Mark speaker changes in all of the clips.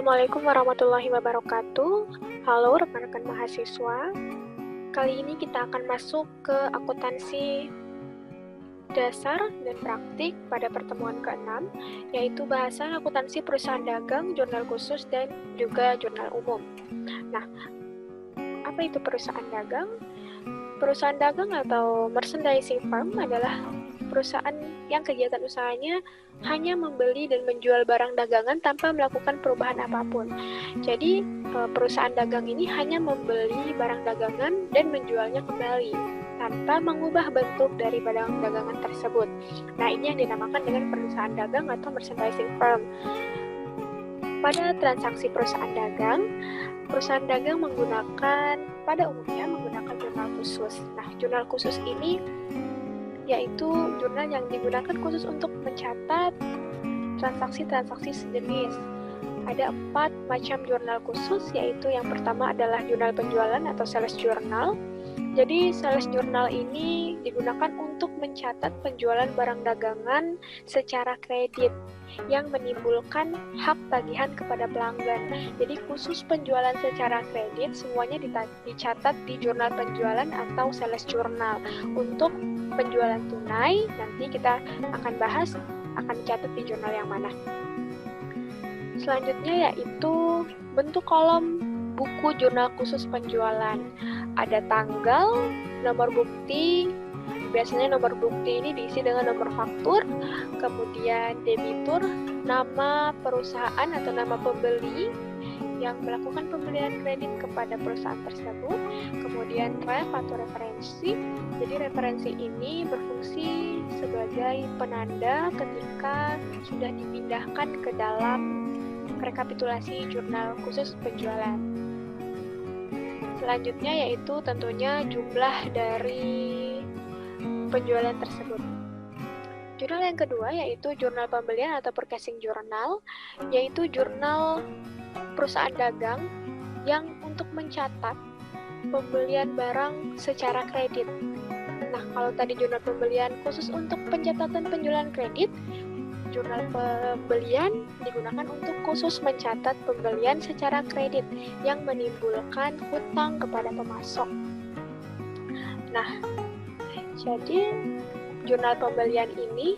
Speaker 1: Assalamualaikum warahmatullahi wabarakatuh. Halo rekan-rekan mahasiswa. Kali ini kita akan masuk ke akuntansi dasar dan praktik pada pertemuan ke-6, yaitu bahasan akuntansi perusahaan dagang, jurnal khusus, dan juga jurnal umum. Nah, apa itu perusahaan dagang? Perusahaan dagang atau merchandising firm adalah perusahaan yang kegiatan usahanya hanya membeli dan menjual barang dagangan tanpa melakukan perubahan apapun. Jadi, perusahaan dagang ini hanya membeli barang dagangan dan menjualnya kembali tanpa mengubah bentuk dari barang dagangan tersebut. Nah, ini yang dinamakan dengan perusahaan dagang atau merchandising firm. Pada transaksi perusahaan dagang pada umumnya menggunakan jurnal khusus. Nah, jurnal khusus ini yaitu jurnal yang digunakan khusus untuk mencatat transaksi-transaksi sejenis. Ada 4 macam jurnal khusus, yaitu yang pertama adalah jurnal penjualan atau sales journal. Jadi sales journal ini digunakan untuk mencatat penjualan barang dagangan secara kredit yang menimbulkan hak tagihan kepada pelanggan. Jadi khusus penjualan secara kredit semuanya dicatat di jurnal penjualan atau sales journal. Untuk penjualan tunai nanti kita akan bahas akan dicatat di jurnal yang mana. Selanjutnya yaitu bentuk kolom buku jurnal khusus penjualan. Ada tanggal, nomor bukti. Biasanya nomor bukti ini diisi dengan nomor faktur, kemudian debitur, nama perusahaan atau nama pembeli yang melakukan pembelian kredit kepada perusahaan tersebut, kemudian ref atau referensi. Jadi referensi ini berfungsi sebagai penanda ketika sudah dipindahkan ke dalam rekapitulasi jurnal khusus penjualan. Selanjutnya yaitu tentunya jumlah dari penjualan tersebut. Jurnal yang kedua yaitu jurnal pembelian atau purchasing journal, yaitu jurnal perusahaan dagang yang untuk mencatat pembelian barang secara kredit. Nah, kalau tadi jurnal pembelian khusus untuk pencatatan penjualan kredit, jurnal pembelian digunakan untuk khusus mencatat pembelian secara kredit yang menimbulkan hutang kepada pemasok. Nah, jadi jurnal pembelian ini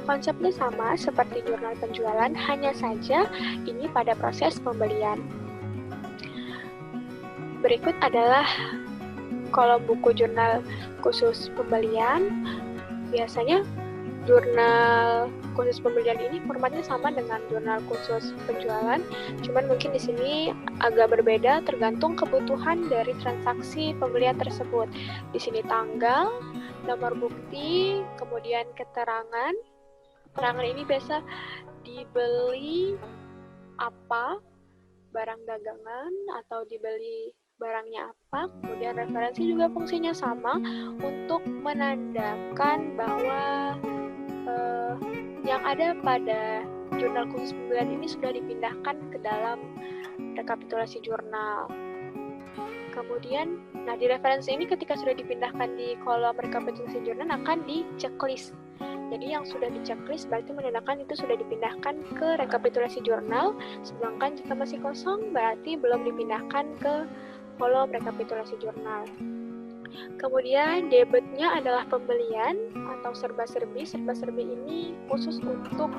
Speaker 1: konsepnya sama seperti jurnal penjualan, hanya saja ini pada proses pembelian. Berikut adalah kolom buku jurnal khusus pembelian. Biasanya jurnal khusus pembelian ini formatnya sama dengan jurnal khusus penjualan, cuman mungkin di sini agak berbeda tergantung kebutuhan dari transaksi pembelian tersebut. Di sini tanggal, nomor bukti, kemudian keterangan. Keterangan ini biasa dibeli apa, barang dagangan atau dibeli barangnya apa, kemudian referensi juga fungsinya sama untuk menandakan bahwa yang ada pada jurnal khusus pembelian ini sudah dipindahkan ke dalam rekapitulasi jurnal. Kemudian, di referensi ini ketika sudah dipindahkan di kolom rekapitulasi jurnal akan di checklist. Jadi yang sudah di checklist berarti menandakan itu sudah dipindahkan ke rekapitulasi jurnal, sedangkan jika masih kosong berarti belum dipindahkan ke kolom rekapitulasi jurnal. Kemudian debitnya adalah pembelian atau serba-serbi. Serba-serbi ini khusus untuk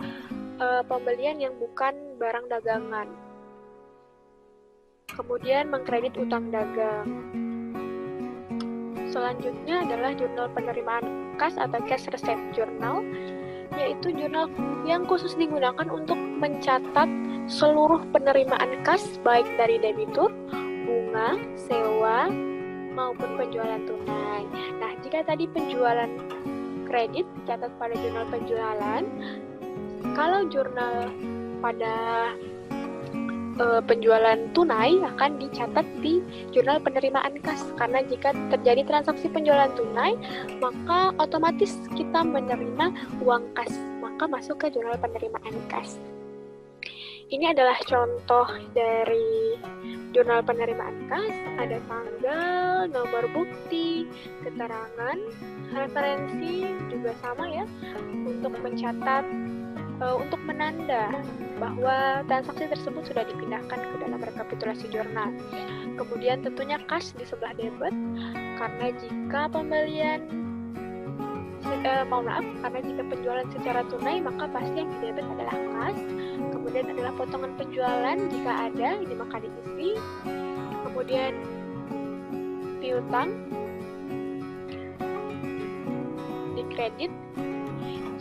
Speaker 1: pembelian yang bukan barang dagangan. Kemudian mengkredit utang dagang. Selanjutnya adalah jurnal penerimaan kas atau cash receipt journal, yaitu jurnal yang khusus digunakan untuk mencatat seluruh penerimaan kas baik dari debitur, bunga, sewa, maupun penjualan tunai. Nah, jika tadi penjualan kredit dicatat pada jurnal penjualan, kalau jurnal pada penjualan tunai akan dicatat di jurnal penerimaan kas, karena jika terjadi transaksi penjualan tunai maka otomatis kita menerima uang kas, maka masuk ke jurnal penerimaan kas. Ini adalah contoh dari jurnal penerimaan kas, ada tanggal, nomor bukti, keterangan, referensi juga sama ya, untuk mencatat untuk menanda bahwa transaksi tersebut sudah dipindahkan ke dalam rekapitulasi jurnal. Kemudian tentunya kas di sebelah debit, karena jika karena jika penjualan secara tunai maka pasti yang di debit adalah kas. Kemudian adalah potongan penjualan jika ada, ini maka diisi. Kemudian piutang di kredit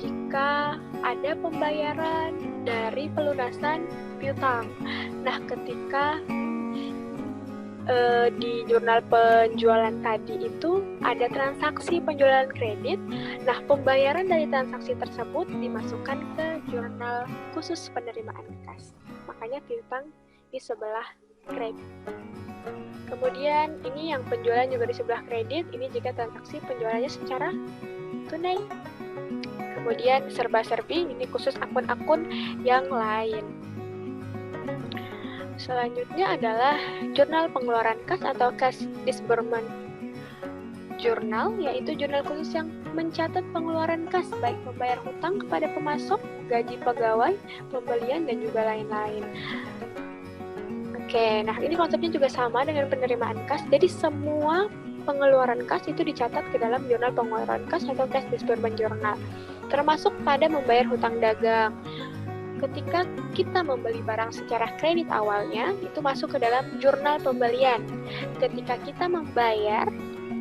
Speaker 1: jika ada pembayaran dari pelunasan piutang. Nah, ketika di jurnal penjualan tadi itu ada transaksi penjualan kredit, nah pembayaran dari transaksi tersebut dimasukkan ke jurnal khusus penerimaan kas. Makanya piutang di sebelah kredit. Kemudian ini yang penjualan juga di sebelah kredit, ini jika transaksi penjualannya secara tunai. Kemudian serba-serbi, ini khusus akun-akun yang lain. Selanjutnya adalah jurnal pengeluaran kas atau cash disbursement journal, yaitu jurnal khusus yang mencatat pengeluaran kas, baik membayar hutang kepada pemasok, gaji pegawai, pembelian, dan juga lain-lain. Oke, nah ini konsepnya juga sama dengan penerimaan kas, jadi semua pengeluaran kas itu dicatat ke dalam jurnal pengeluaran kas atau cash disbursement journal, termasuk pada membayar hutang dagang. Ketika kita membeli barang secara kredit awalnya, itu masuk ke dalam jurnal pembelian. Ketika kita membayar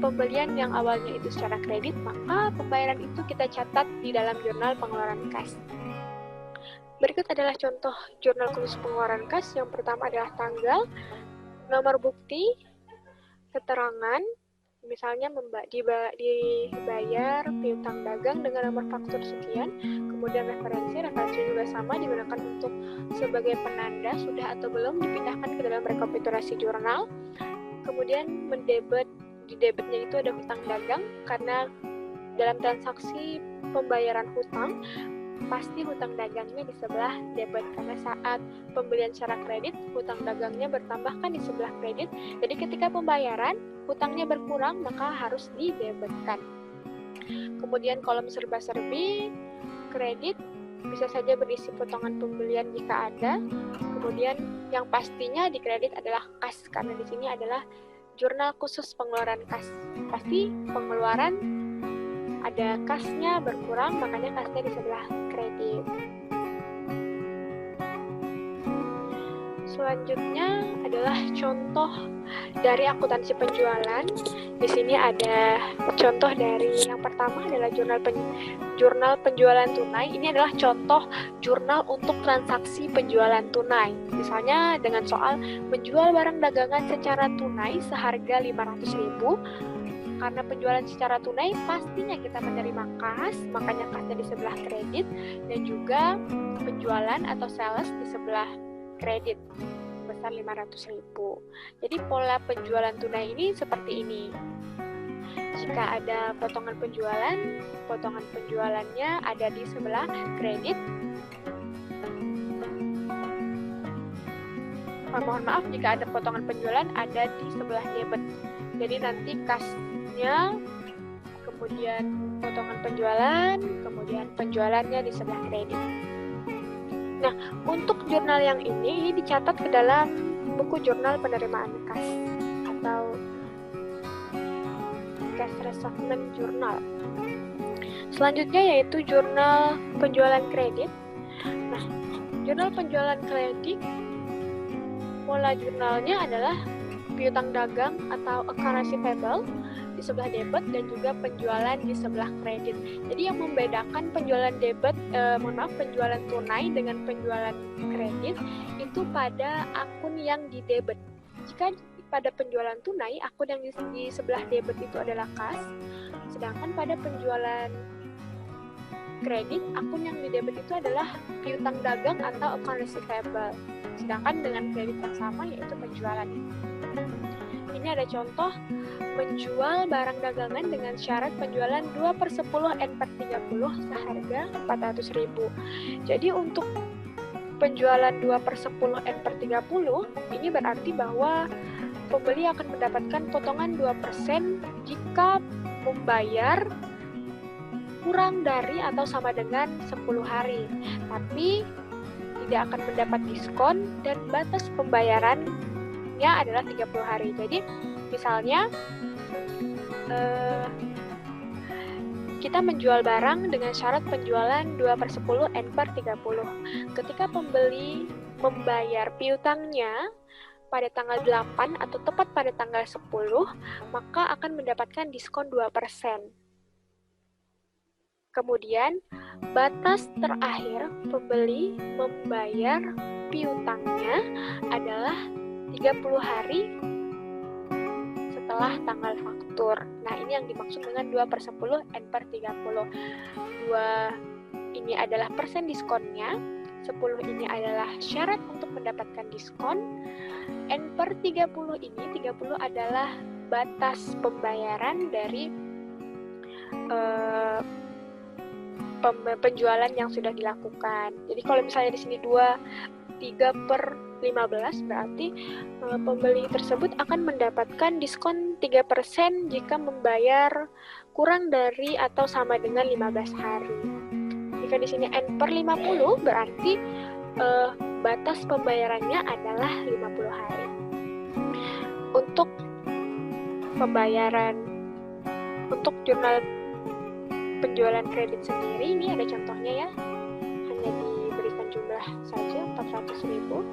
Speaker 1: pembelian yang awalnya itu secara kredit, maka pembayaran itu kita catat di dalam jurnal pengeluaran kas. Berikut adalah contoh jurnal khusus pengeluaran kas. Yang pertama adalah tanggal, nomor bukti, keterangan, misalnya dibayar piutang dagang dengan nomor faktur sekian, kemudian referensi juga sama digunakan untuk sebagai penanda sudah atau belum dipindahkan ke dalam rekapitulasi jurnal. Kemudian di debitnya itu ada hutang dagang, karena dalam transaksi pembayaran hutang pasti hutang dagangnya di sebelah debit, karena saat pembelian secara kredit hutang dagangnya bertambahkan di sebelah kredit, jadi ketika pembayaran hutangnya berkurang maka harus didebitkan. Kemudian kolom serba-serbi kredit bisa saja berisi potongan pembelian jika ada. Kemudian yang pastinya di kredit adalah kas, karena di sini adalah jurnal khusus pengeluaran kas, pasti pengeluaran ada kasnya berkurang, makanya kasnya di sebelah kredit. Selanjutnya adalah contoh dari akuntansi penjualan. Di sini ada contoh dari yang pertama adalah jurnal penjualan tunai. Ini adalah contoh jurnal untuk transaksi penjualan tunai. Misalnya dengan soal menjual barang dagangan secara tunai seharga 500.000. Karena penjualan secara tunai pastinya kita menerima kas, makanya kasnya di sebelah kredit, dan juga penjualan atau sales di sebelah kredit besar 500.000. Jadi pola penjualan tunai ini seperti ini. Jika ada potongan penjualannya ada di sebelah kredit. Mohon maaf jika ada potongan penjualan ada di sebelah debit. Jadi nanti kasnya, kemudian potongan penjualan, kemudian penjualannya di sebelah kredit. Nah, untuk jurnal yang ini dicatat ke dalam buku jurnal penerimaan kas atau cash reservement journal. Selanjutnya yaitu jurnal penjualan kredit. Nah, jurnal penjualan kredit, pola jurnalnya adalah piutang dagang atau account receivable di sebelah debit dan juga penjualan di sebelah kredit. Jadi yang membedakan penjualan penjualan tunai dengan penjualan kredit itu pada akun yang di debit. Jika pada penjualan tunai, akun yang di sebelah debit itu adalah kas, sedangkan pada penjualan kredit, akun yang di debit itu adalah piutang dagang atau account receivable. Sedangkan dengan kredit yang sama yaitu penjualan. Ini ada contoh menjual barang dagangan dengan syarat penjualan 2/10 N/30 seharga 400.000. Jadi untuk penjualan 2/10 N/30 ini berarti bahwa pembeli akan mendapatkan potongan 2% jika membayar kurang dari atau sama dengan 10 hari. tapi tidak akan mendapat diskon dan batas pembayarannya adalah 30 hari. Jadi misalnya kita menjual barang dengan syarat penjualan 2/10 N/30. Ketika pembeli membayar piutangnya pada tanggal 8 atau tepat pada tanggal 10, maka akan mendapatkan diskon 2%. Kemudian, batas terakhir pembeli membayar piutangnya adalah 30 hari setelah tanggal faktur. Nah, ini yang dimaksud dengan 2/10 N/30. 2 ini adalah persen diskonnya, 10 ini adalah syarat untuk mendapatkan diskon, N/30 ini, 30 adalah batas pembayaran dari penjualan yang sudah dilakukan. Jadi kalau misalnya di sini 3/15 berarti pembeli tersebut akan mendapatkan diskon 3% jika membayar kurang dari atau sama dengan 15 hari. Jika di sini N/50 berarti batas pembayarannya adalah 50 hari. Untuk pembayaran untuk jurnal penjualan kredit sendiri, ini ada contohnya ya, hanya diberikan jumlah saja 400.000.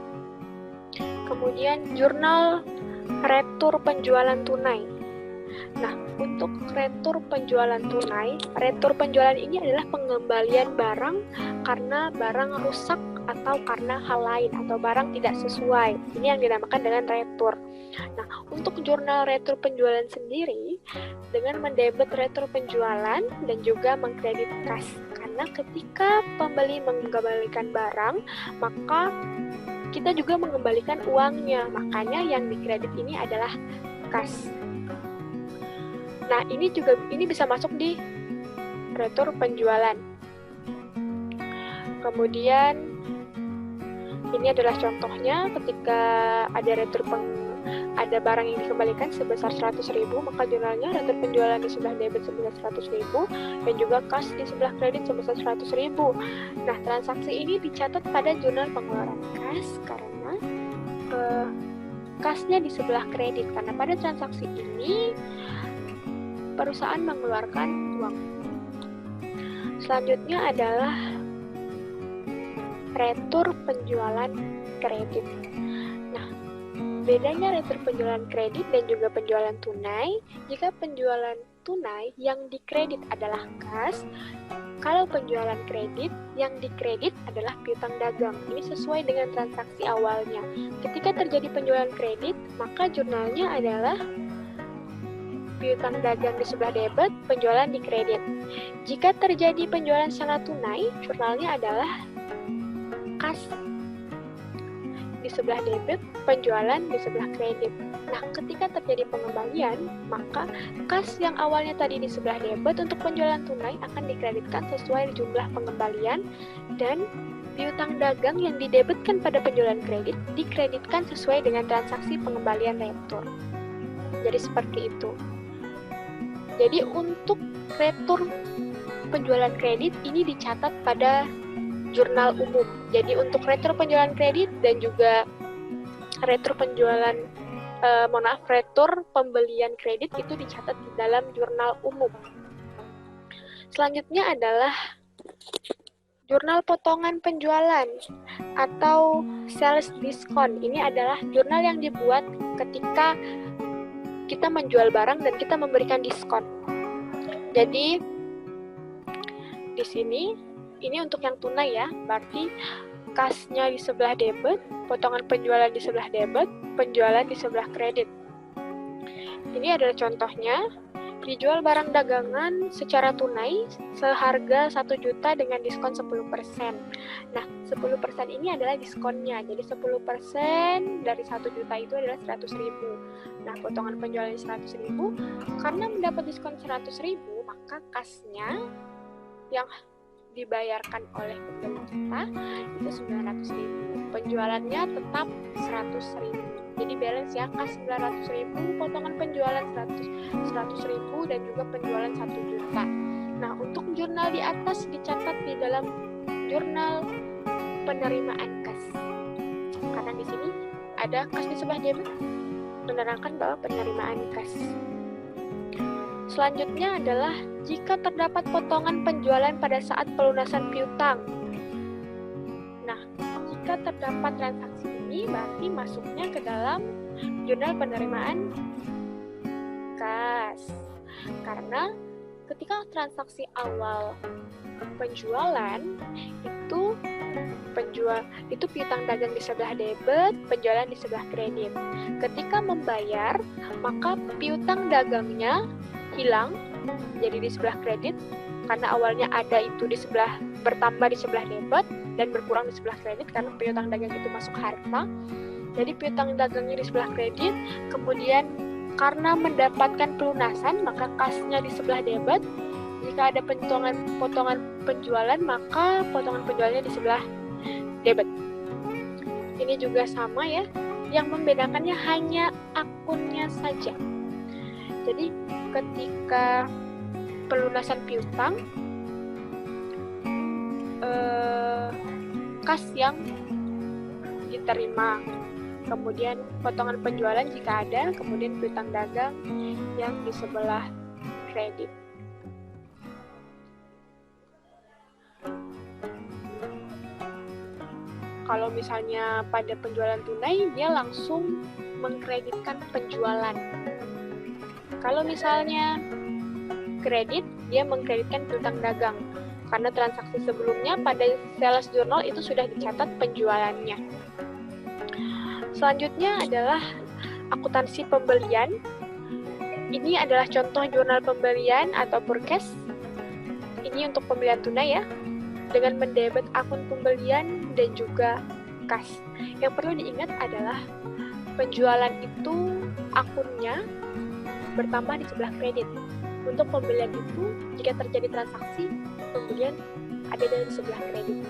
Speaker 1: Kemudian jurnal retur penjualan tunai. Nah, untuk retur penjualan tunai, retur penjualan ini adalah pengembalian barang karena barang rusak atau karena hal lain atau barang tidak sesuai. Ini yang dinamakan dengan retur. Nah, untuk jurnal retur penjualan sendiri, dengan mendebet retur penjualan dan juga mengkredit kas. Karena ketika pembeli mengembalikan barang, maka kita juga mengembalikan uangnya. Makanya yang dikredit ini adalah kas. Nah, ini bisa masuk di retur penjualan. Kemudian ini adalah contohnya ketika ada barang yang dikembalikan sebesar 100.000, maka jurnalnya retur penjualan di sebelah debit sebesar 100.000 dan juga kas di sebelah kredit sebesar 100.000. Nah, transaksi ini dicatat pada jurnal pengeluaran kas karena kasnya di sebelah kredit, karena pada transaksi ini perusahaan mengeluarkan uang. Selanjutnya adalah retur penjualan kredit. Nah, bedanya retur penjualan kredit dan juga penjualan tunai, jika penjualan tunai yang dikredit adalah kas, kalau penjualan kredit yang dikredit adalah piutang dagang. Ini sesuai dengan transaksi awalnya. Ketika terjadi penjualan kredit, maka jurnalnya adalah piutang dagang di sebelah debit, penjualan di kredit. Jika terjadi penjualan secara tunai, jurnalnya adalah kas di sebelah debit, penjualan di sebelah kredit. Nah, ketika terjadi pengembalian, maka kas yang awalnya tadi di sebelah debit untuk penjualan tunai akan dikreditkan sesuai jumlah pengembalian, dan piutang dagang yang didebitkan pada penjualan kredit dikreditkan sesuai dengan transaksi pengembalian retur. Jadi seperti itu. Jadi untuk retur penjualan kredit ini dicatat pada jurnal umum. Jadi untuk retur penjualan kredit dan juga retur retur pembelian kredit itu dicatat di dalam jurnal umum. Selanjutnya adalah jurnal potongan penjualan atau sales discount. Ini adalah jurnal yang dibuat ketika kita menjual barang dan kita memberikan diskon. Jadi di sini ini untuk yang tunai ya, berarti kasnya di sebelah debit, potongan penjualan di sebelah debit, penjualan di sebelah kredit. Ini adalah contohnya, dijual barang dagangan secara tunai seharga 1 juta dengan diskon 10%. Nah, 10% ini adalah diskonnya. Jadi 10% dari 1 juta itu adalah 100.000. Nah, potongan penjualannya 100.000. Karena mendapat diskon 100.000, maka kasnya yang dibayarkan oleh pembeli kita itu 900.000. Penjualannya tetap 100.000. Jadi balance ya, kas 900.000, potongan penjualan 100.000 dan juga penjualan 1 juta. Nah, untuk jurnal di atas dicatat di dalam jurnal penerimaan kas. Karena di sini ada kas di sebelah debit menerangkan bahwa penerimaan kas. Selanjutnya adalah jika terdapat potongan penjualan pada saat pelunasan piutang. Nah, jika terdapat transaksi ini berarti masuknya ke dalam jurnal penerimaan kas. Karena ketika transaksi awal penjualan itu piutang dagang di sebelah debit, penjualan di sebelah kredit. Ketika membayar, maka piutang dagangnya hilang jadi di sebelah kredit karena awalnya ada itu di sebelah bertambah di sebelah debit dan berkurang di sebelah kredit karena piutang dagang itu masuk harta. Jadi piutang dagangnya di sebelah kredit, kemudian karena mendapatkan pelunasan maka kasnya di sebelah debit. Jika ada potongan penjualan maka potongan penjualannya di sebelah debit. Ini juga sama ya, yang membedakannya hanya akunnya saja. Jadi ketika pelunasan piutang, kas yang diterima, kemudian potongan penjualan jika ada, kemudian piutang dagang yang di sebelah kredit. Kalau misalnya pada penjualan tunai, dia langsung mengkreditkan penjualan. Kalau misalnya kredit, dia mengkreditkan piutang dagang. Karena transaksi sebelumnya pada sales journal itu sudah dicatat penjualannya. Selanjutnya adalah akuntansi pembelian. Ini adalah contoh jurnal pembelian atau purchase. Ini untuk pembelian tunai ya, dengan mendebit akun pembelian dan juga kas. Yang perlu diingat adalah penjualan itu akunnya bertambah di sebelah kredit. Untuk pembelian itu, jika terjadi transaksi, pembelian ada di sebelah kredit.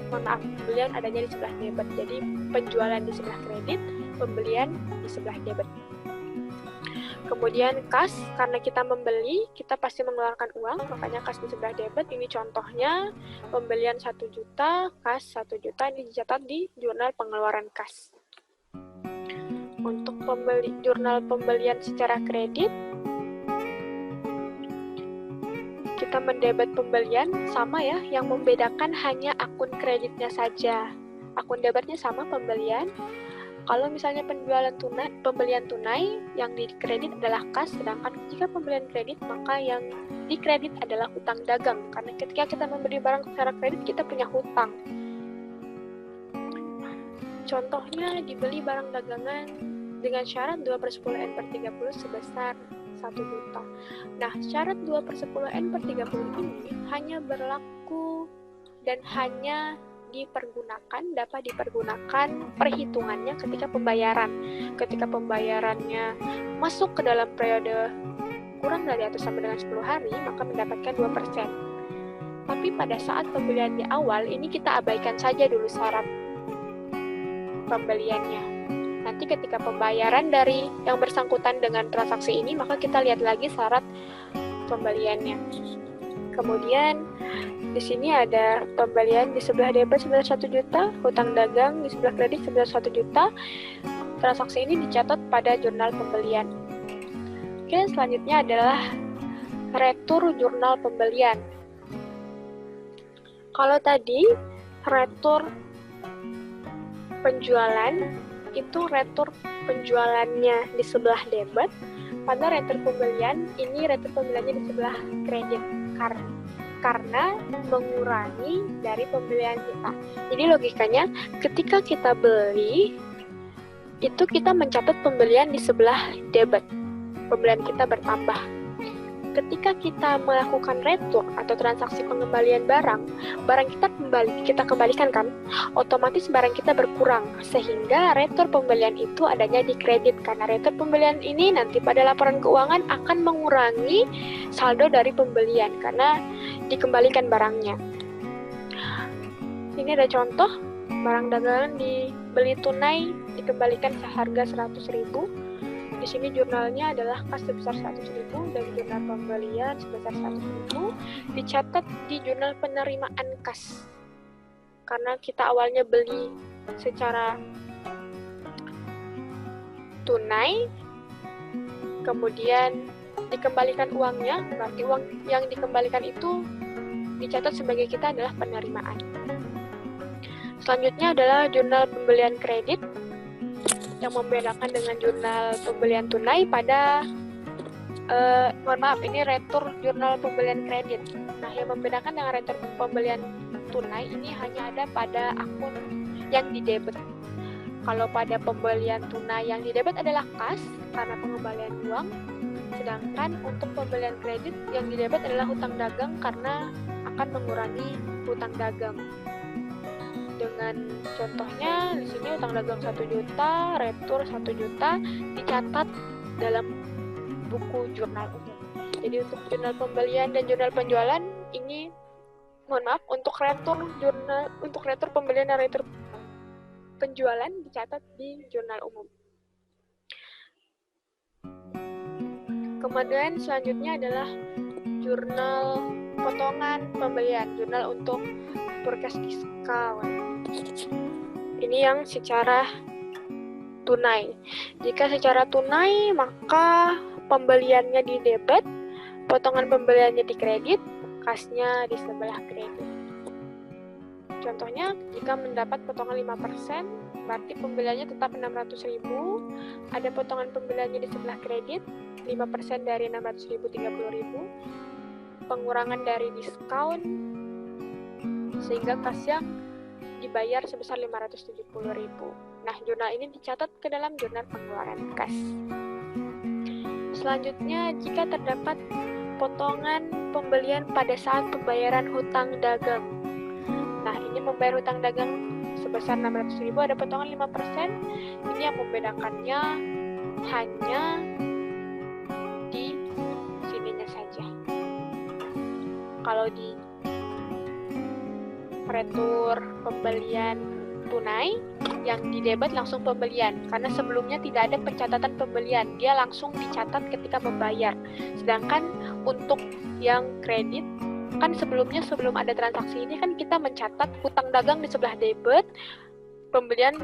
Speaker 1: Pembelian adanya di sebelah debit. Jadi penjualan di sebelah kredit, pembelian di sebelah debit. Kemudian kas, karena kita membeli, kita pasti mengeluarkan uang, makanya kas di sebelah debit. Ini contohnya, pembelian 1 juta, kas 1 juta, ini dicatat di jurnal pengeluaran kas. Untuk jurnal pembelian secara kredit, kita mendebit pembelian, sama ya, yang membedakan hanya akun kreditnya saja. Akun debitnya sama pembelian. Kalau misalnya pembelian tunai, yang dikredit adalah kas, sedangkan jika pembelian kredit, maka yang dikredit adalah hutang dagang. Karena ketika kita membeli barang secara kredit, kita punya hutang. Contohnya, dibeli barang dagangan dengan syarat 2/10N/30 sebesar 1 juta. Nah, syarat 2/10N/30 ini hanya berlaku dan hanya dapat dipergunakan perhitungannya ketika pembayaran. Ketika pembayarannya masuk ke dalam periode kurang dari atau sama dengan 10 hari, maka mendapatkan 2%. Tapi pada saat pembelian di awal, ini kita abaikan saja dulu syarat pembeliannya. Nanti ketika pembayaran dari yang bersangkutan dengan transaksi ini, maka kita lihat lagi syarat pembeliannya. Kemudian di sini ada pembelian di sebelah debit sebesar 1 juta, hutang dagang di sebelah kredit sebesar 1 juta. Transaksi ini dicatat pada jurnal pembelian. Oke, selanjutnya adalah retur jurnal pembelian. Kalau tadi retur penjualan itu retur penjualannya di sebelah debit, pada retur pembelian ini retur pembeliannya di sebelah kredit karena mengurangi dari pembelian kita. Jadi logikanya ketika kita beli itu kita mencatat pembelian di sebelah debit, pembelian kita bertambah. Ketika kita melakukan retur atau transaksi pengembalian barang kita kembalikan kan, otomatis barang kita berkurang, sehingga retur pembelian itu adanya di kredit, karena retur pembelian ini nanti pada laporan keuangan akan mengurangi saldo dari pembelian, karena dikembalikan barangnya. Ini ada contoh, barang dagangan dibeli tunai, dikembalikan seharga 100.000. Di sini jurnalnya adalah kas sebesar 100.000 dan jurnal pembelian sebesar 100.000 dicatat di jurnal penerimaan kas. karena kita awalnya beli secara tunai, kemudian dikembalikan uangnya, berarti uang yang dikembalikan itu dicatat sebagai kita adalah penerimaan. Selanjutnya adalah jurnal pembelian kredit, yang membedakan dengan jurnal pembelian tunai pada ini retur jurnal pembelian kredit. Nah, yang membedakan dengan retur pembelian tunai ini hanya ada pada akun yang didebet. Kalau pada pembelian tunai yang didebet adalah kas karena pengembalian uang, sedangkan untuk pembelian kredit yang didebet adalah hutang dagang karena akan mengurangi hutang dagang. Dengan contohnya di sini hutang dagang 1 juta, retur 1 juta dicatat dalam buku jurnal umum. Jadi untuk jurnal pembelian dan jurnal penjualan ini untuk retur pembelian dan retur penjualan dicatat di jurnal umum. Kemudian selanjutnya adalah jurnal potongan pembelian, jurnal untuk purchase discount. Ini yang secara tunai. Jika secara tunai, maka pembeliannya di debit, potongan pembeliannya di kredit, kasnya di sebelah kredit. Contohnya, jika mendapat potongan 5%, berarti pembeliannya tetap 600.000, ada potongan pembeliannya di sebelah kredit, 5% dari 600.000, 30.000, pengurangan dari diskon, sehingga kasnya dibayar sebesar 570.000. Nah, jurnal ini dicatat ke dalam jurnal pengeluaran kas. Selanjutnya, jika terdapat potongan pembelian pada saat pembayaran hutang dagang. Nah, ini membayar hutang dagang sebesar 600.000, ada potongan 5%. Ini yang membedakannya hanya di sininya saja. Kalau di retur pembelian tunai, yang di debit langsung pembelian, karena sebelumnya tidak ada pencatatan pembelian, dia langsung dicatat ketika membayar. Sedangkan untuk yang kredit, kan sebelum ada transaksi ini kan kita mencatat hutang dagang di sebelah debit, pembelian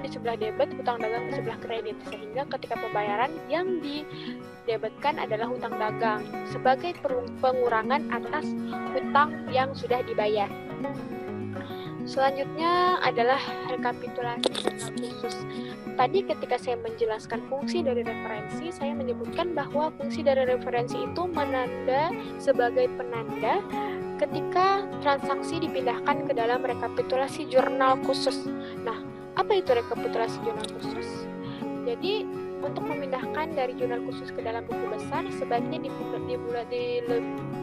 Speaker 1: di sebelah debit, hutang dagang di sebelah kredit, sehingga ketika pembayaran yang didebetkan adalah hutang dagang sebagai pengurangan atas hutang yang sudah dibayar. Selanjutnya adalah rekapitulasi jurnal khusus. Tadi ketika saya menjelaskan fungsi dari referensi, saya menyebutkan bahwa fungsi dari referensi itu menanda sebagai penanda ketika transaksi dipindahkan ke dalam rekapitulasi jurnal khusus. Nah, apa itu rekapitulasi jurnal khusus? Jadi, untuk memindahkan dari jurnal khusus ke dalam buku besar, sebaiknya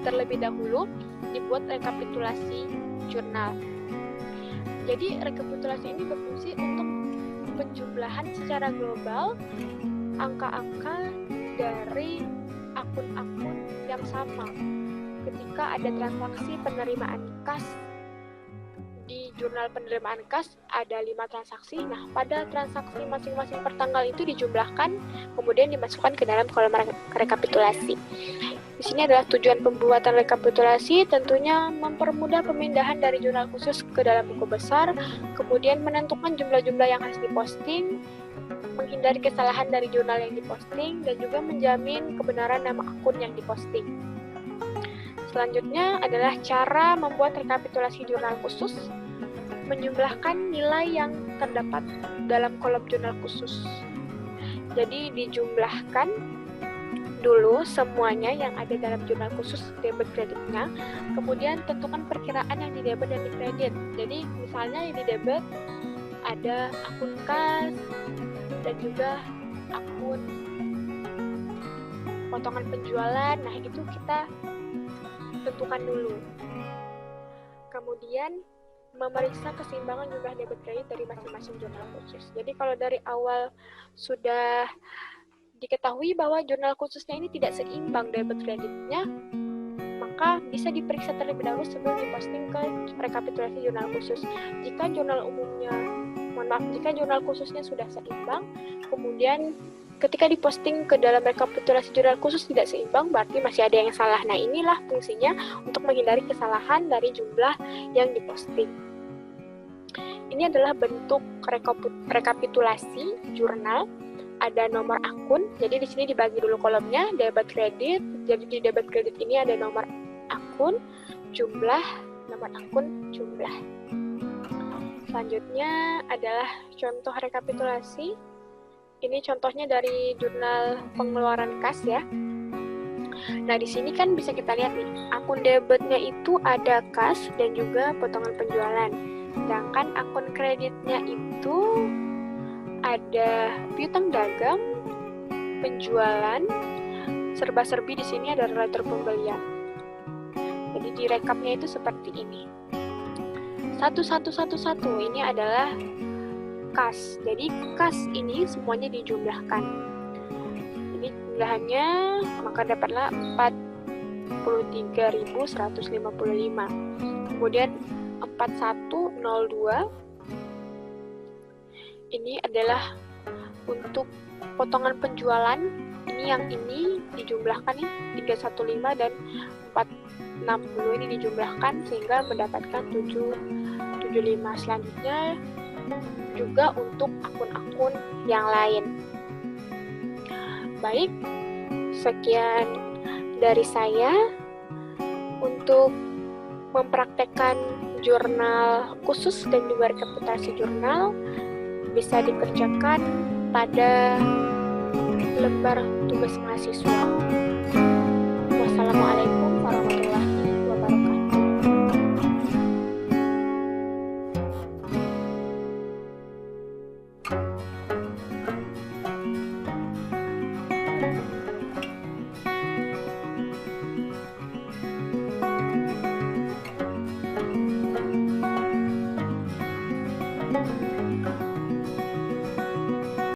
Speaker 1: terlebih dahulu dibuat rekapitulasi jurnal. Jadi, rekapitulasi ini berfungsi untuk penjumlahan secara global angka-angka dari akun-akun yang sama. Ketika ada transaksi penerimaan kas, di jurnal penerimaan kas ada 5 transaksi. Nah, pada transaksi masing-masing per tanggal itu dijumlahkan, kemudian dimasukkan ke dalam kolom rekapitulasi. Di sini adalah tujuan pembuatan rekapitulasi, tentunya mempermudah pemindahan dari jurnal khusus ke dalam buku besar, kemudian menentukan jumlah-jumlah yang harus diposting, menghindari kesalahan dari jurnal yang diposting, dan juga menjamin kebenaran nama akun yang diposting. Selanjutnya adalah cara membuat rekapitulasi jurnal khusus, menjumlahkan nilai yang terdapat dalam kolom jurnal khusus. Jadi dijumlahkan dulu semuanya yang ada dalam jurnal khusus debit kreditnya, kemudian tentukan perkiraan yang di debit dan di kredit. Jadi misalnya yang di debit ada akun kas dan juga akun potongan penjualan. Nah, itu kita tentukan dulu. Kemudian memeriksa keseimbangan jumlah debit kredit dari masing-masing jurnal khusus. Jadi kalau dari awal sudah diketahui bahwa jurnal khususnya ini tidak seimbang debit kreditnya, maka bisa diperiksa terlebih dahulu sebelum diposting ke rekapitulasi jurnal khusus. Jika jurnal khususnya sudah seimbang, kemudian ketika diposting ke dalam rekapitulasi jurnal khusus tidak seimbang, berarti masih ada yang salah. Nah, inilah fungsinya untuk menghindari kesalahan dari jumlah yang diposting. Ini adalah bentuk rekapitulasi jurnal. Ada nomor akun, jadi di sini dibagi dulu kolomnya, debit kredit. Jadi di debit kredit ini ada nomor akun, jumlah, nomor akun, jumlah. Selanjutnya adalah contoh rekapitulasi. Ini contohnya dari jurnal pengeluaran kas ya. Nah, di sini kan bisa kita lihat nih, akun debitnya itu ada kas dan juga potongan penjualan. Sedangkan akun kreditnya itu ada piutang dagang, penjualan, serba-serbi di sini ada relator pembelian. Jadi di rekapnya itu seperti ini. 1111 ini adalah kas. Jadi kas ini semuanya dijumlahkan. Ini jumlahannya maka dapatlah 43.155. Kemudian 4102 ini adalah untuk potongan penjualan. Ini dijumlahkan nih 315 dan 460 ini dijumlahkan sehingga mendapatkan 775. Selanjutnya juga untuk akun-akun yang lain. Baik, sekian dari saya untuk mempraktekkan jurnal khusus dan juga rekapitulasi jurnal. Bisa dikerjakan pada lembar tugas mahasiswa. Wassalamualaikum warahmatullahi wabarakatuh.